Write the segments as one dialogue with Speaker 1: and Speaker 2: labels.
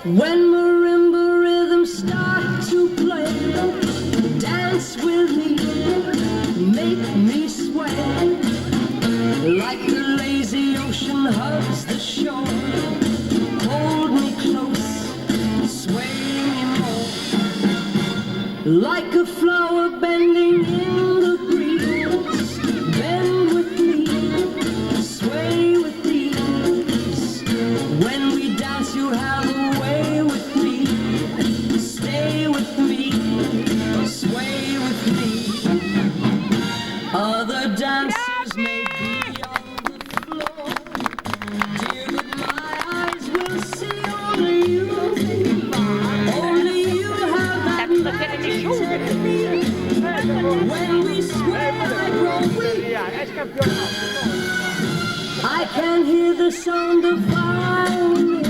Speaker 1: When marimba rhythms start to play, dance with me, make me sway, like the lazy ocean hugs the shore. Hold me close, sway me more, like a flower bending in the breeze. Bend with me, sway with ease. When we dance you have a way with me. Stay with me, sway with me. Other dancers may be on the floor, dear, but my eyes will see only you. Only you have that magic technique. When we sway, I grow weak. I can hear the sound of violins.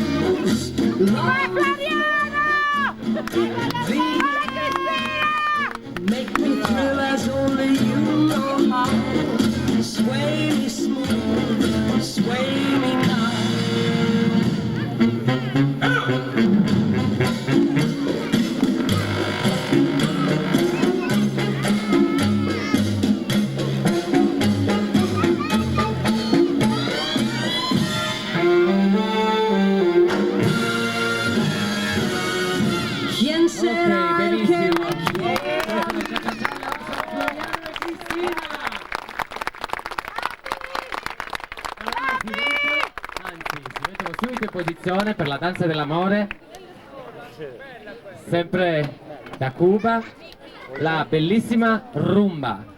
Speaker 1: Make me thrill as only you know how. Sway me smooth, sway me now. ¿Quién será el que me quiera?
Speaker 2: Anzi, si mettono subito in posizione per la danza dell'amore, sempre da Cuba, la bellissima rumba.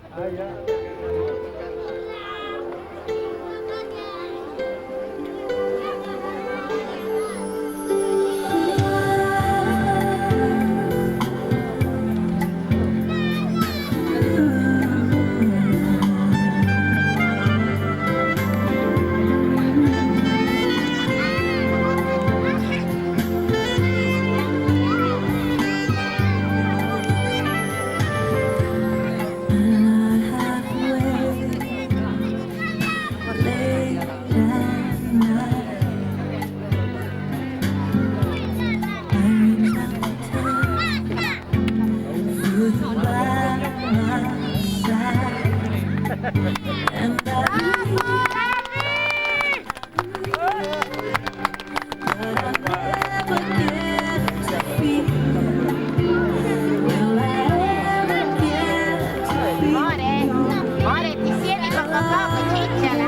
Speaker 3: More, ti siedi poco poco, cicciala.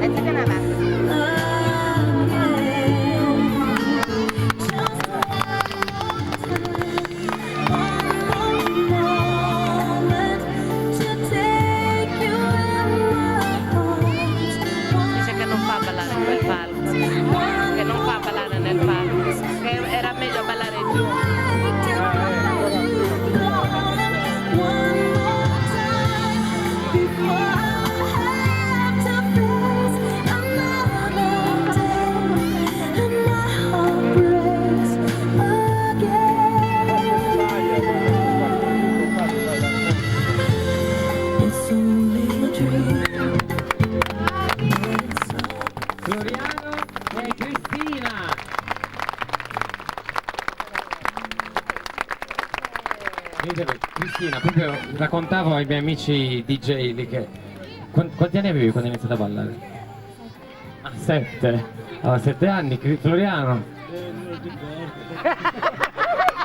Speaker 3: Let's go now. Dice che non fa ballare in quel palco, che non fa ballare nel palco, che era meglio ballare giù.
Speaker 2: Floriano e Cristina. Vedete, Cristina, proprio raccontavo ai miei amici DJ lì che... Quanti anni avevi quando hai iniziato a ballare? Ah, 7. Allora, 7 anni, Floriano.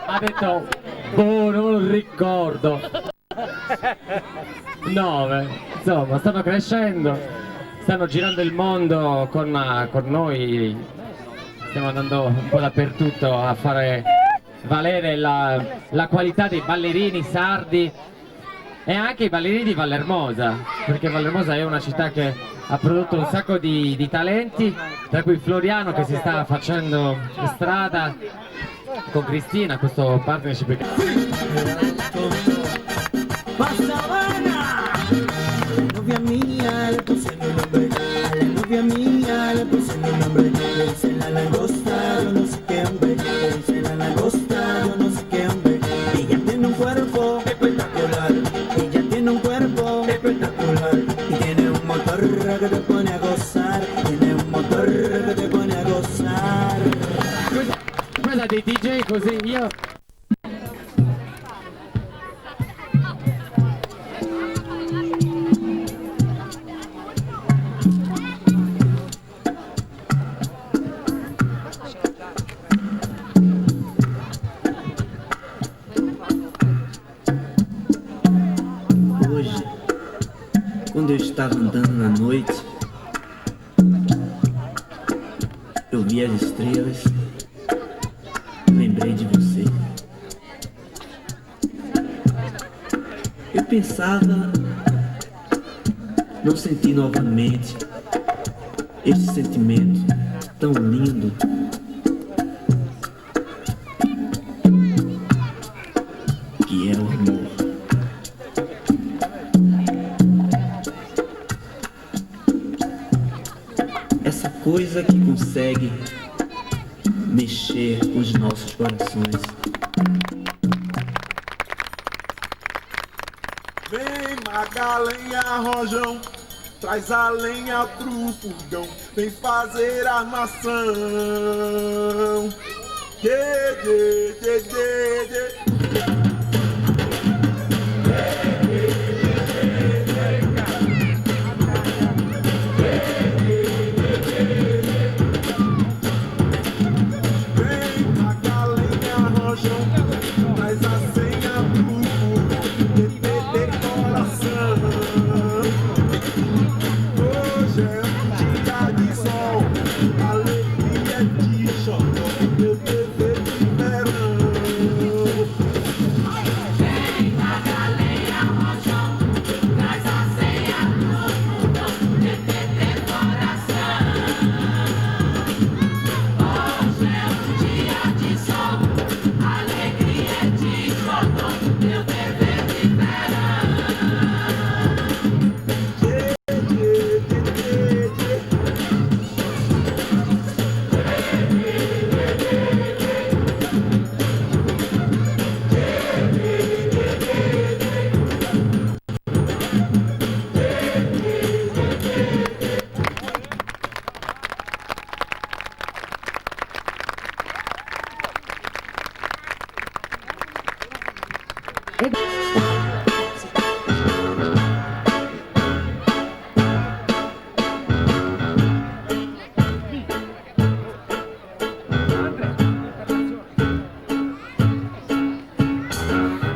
Speaker 2: Ha detto, boh, non lo ricordo. 9. Insomma, stanno crescendo. Stanno girando il mondo con noi, stiamo andando un po' dappertutto a fare valere la qualità dei ballerini sardi e anche i ballerini di Vallermosa, perché Vallermosa è una città che ha prodotto un sacco di talenti, tra cui Floriano che si sta facendo strada con Cristina, questo partnership.
Speaker 4: Novia mía, le puse mi nombre. A la novia mía le puse mi nombre. Le dice la langosta, yo no sé qué hombre. Le dice la langosta, yo no sé qué hombre. Ella tiene un cuerpo espectacular. Ella tiene un cuerpo espectacular. Y tiene un motor que te pone a gozar. Tiene un motor que te pone a gozar.
Speaker 2: così io.
Speaker 4: Hoje, quando eu estava andando na noite, eu vi as estrelas, lembrei de você. Eu pensava não sentir novamente este sentimento tão lindo. Que é o amor. Essa coisa que consegue mexer com os nossos corações.
Speaker 5: Vem Magalenha Rojão, traz a lenha pro fogão, vem fazer armação.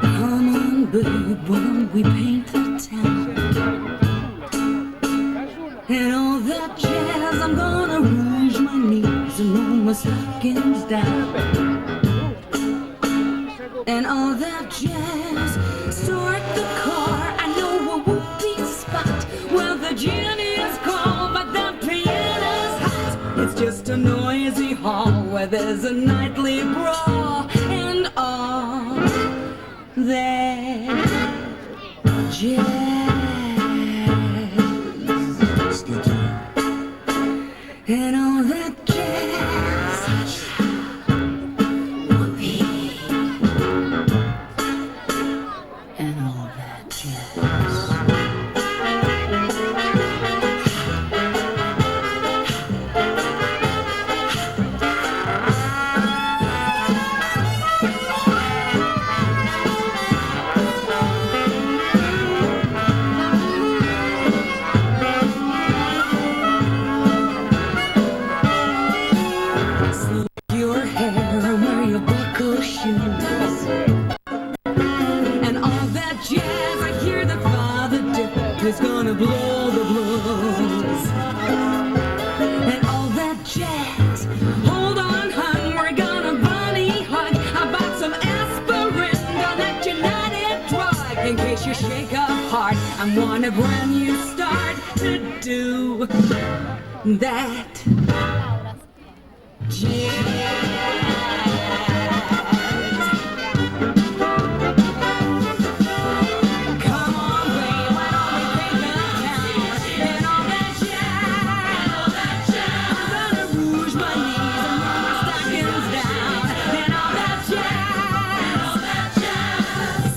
Speaker 1: Come on, babe, why don't we paint the town? And all that jazz, I'm gonna rouge my knees and roll my stockings down. And all that jazz, start the car, I know a whoopee spot where the gin is cold but the piano's hot. It's just a noisy hall where there's a nightly brawl and all that jazz. And all that jazz. Whoopee. And all that jazz. Your hair and wear your buckle shoes. And all that jazz, I hear that Father Dick is gonna blow the blues. And all that jazz, hold on, hun, we're gonna bunny hug. I bought some aspirin, got that United drug in case you shake up hard. I want a brand new start to do that jazz. Come on, babe, why don't we take the town? And all that jazz. I'm gonna rouge my knees and roll my stockings down. And all that jazz.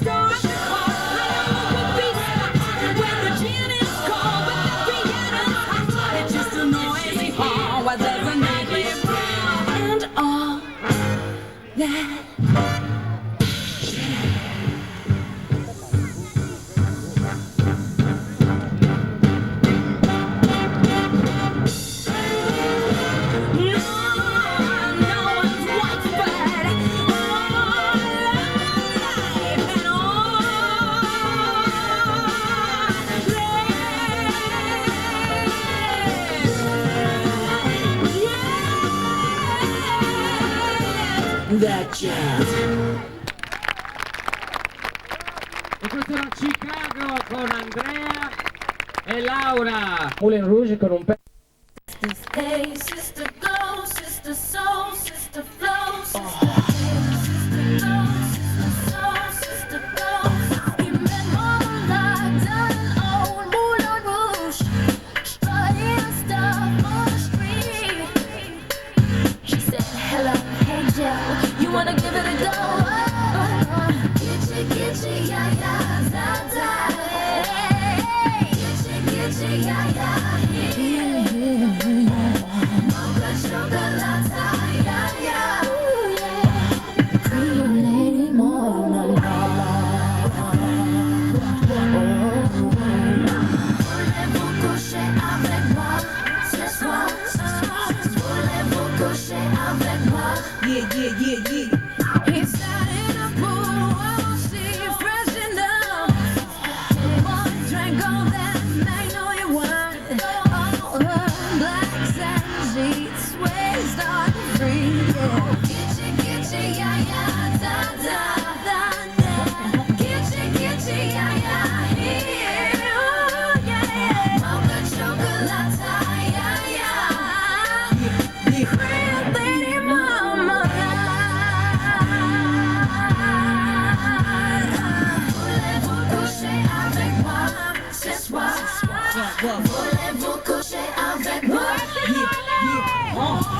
Speaker 1: Start the car, I know a whoopee spot where the gin is cold but the piano's hot. It's just a noisy hall where there's a nightly brawl and all
Speaker 4: that jazz.
Speaker 2: E questo era Chicago con Andrea e Laura. Moulin Rouge con un pezzo.
Speaker 6: Hey, sister, go, sister, soul, sister, flow, sister, sister, go, sister, soul, sister, go. You met Mama like down in old Moulin Rouge, strutting stuff on the street. She said, hello, hey Joe, you wanna give it a go? Gitchy, yeah, yeah, da, da. Hey, gitchy, yeah, yeah, yeah. Mocha chocolate, yeah, yeah. Creole lady, mama. Voulez-vous coucher avec moi ce soir? Voulez-vous coucher avec moi?
Speaker 4: Yeah, yeah, yeah, yeah.
Speaker 6: He sat in a pool, oh, she freshened up. Boy drank all that magnolia wine. Oh, her black satin sheets swayed on the free. Yeah. Gitchy, yeah, yeah, da, da, da, da. Gitchy, yeah, yeah, here, oh, yeah, yeah. Mocha chocolate, yeah, yeah. Creole lady mama. Voulez-vous coucher avec moi ce soir? Voulez-vous coucher avec moi?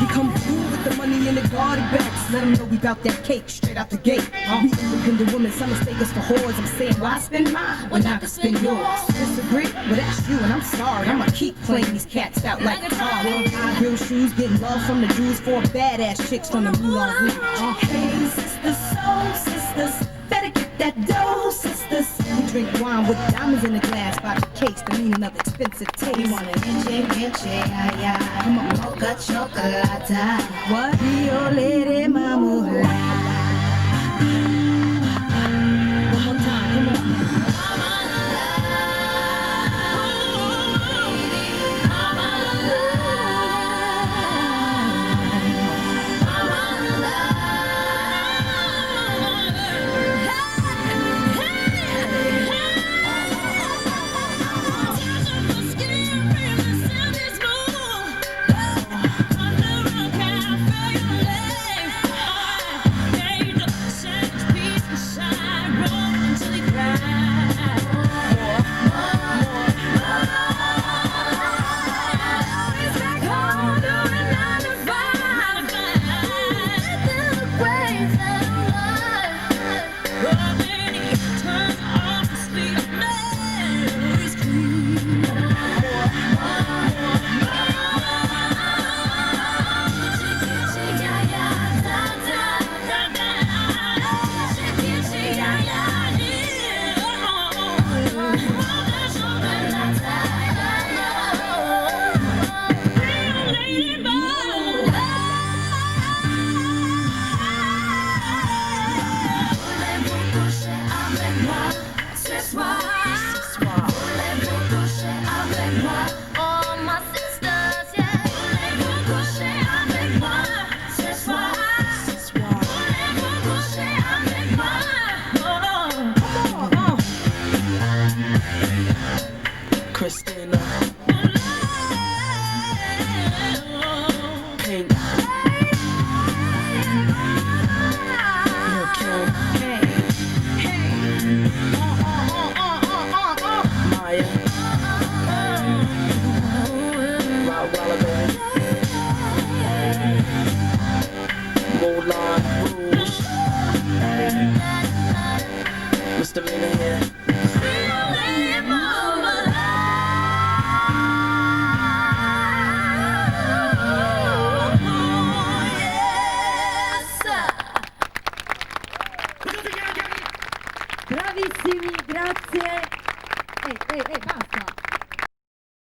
Speaker 4: He come through with the money in the garden bags. Let him know we bout that cake straight out the gate. We independent women, some mistake us for whores. I'm saying, why spend mine when I can spend yours? Disagree? Well, that's you, and I'm sorry. I'ma keep playing these cats out like a car. High heel shoes, getting love from the Jews, 4 badass chicks from the Moulin Rouge.
Speaker 6: Hey, sisters, soul sisters, better get that dough, sisters.
Speaker 4: We drink wine with diamonds in the glass by the case, the meaning of expensive taste.
Speaker 6: You wanna gitchy, yeah, yeah.
Speaker 4: Come on.
Speaker 6: Mocha chocolate.
Speaker 4: What? Rio Lady Mama.